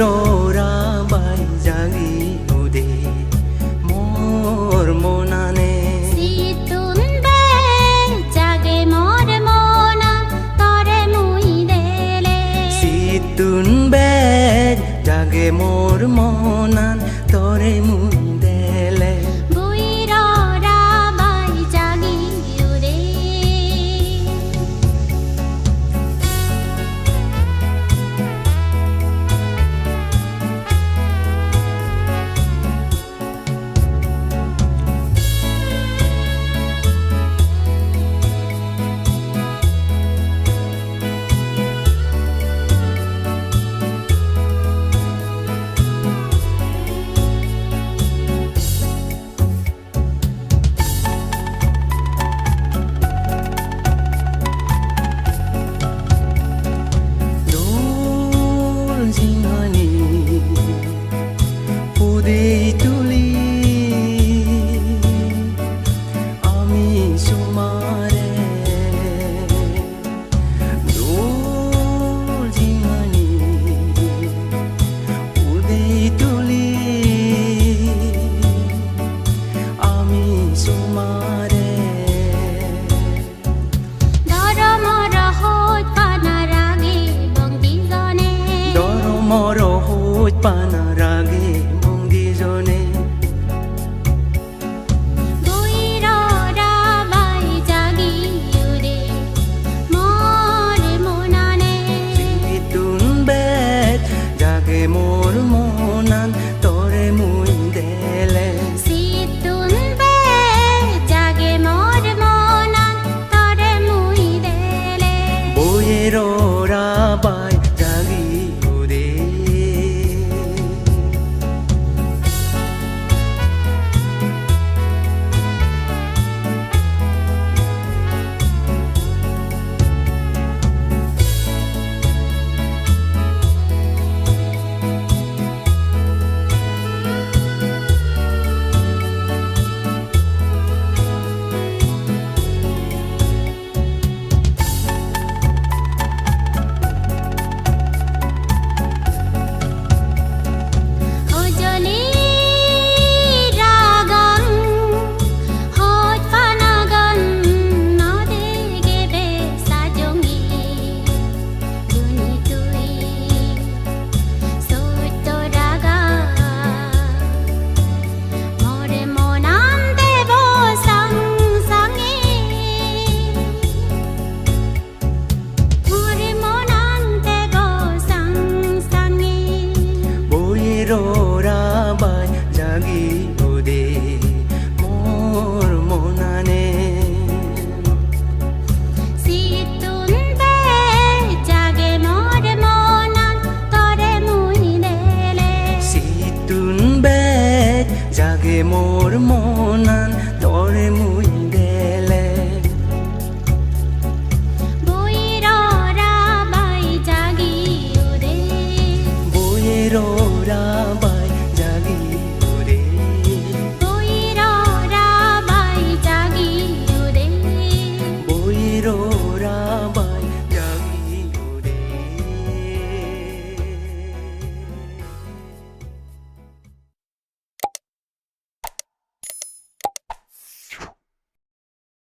বইররা by জাগি উদে মোর মনানে সিতুন বে জাগে মোর মনা তরে মুই দেলে সিতুন বে জাগে মোর মনান তরে মুই দেলে বইররা বাই জাগি উদে ঝিঙানি পুদে তুলি আমি সুমারে দোল ঝিঙানি পুদে তুলি আমি সুমারে দরমর হত পানার আগে বংদি জনে দরমর হত পানার আগে বংদি জনে বইররা বাই জাগি উদে মোর মনানে সিতুন বেত জাগে মোর মনান তরে মুই দেলে সিতুন বে জাগে মোর মনা তরে মুই দেলে বইররা বাই জাগি উদে ওজলি রাগং হত ফানাগন নদে গেবে সাজঙ্গি দুনি তুই সত্য রাগা মোরে মনান দেব সং সঙ্গে মোরে মনান দেব সং সঙ্গে বইররা বাই জাগি উদে মোর মনানে সিতুন বে জাগে মোর মনান তরে মুই দেলে সিতুন বেত জাগে মোর মনান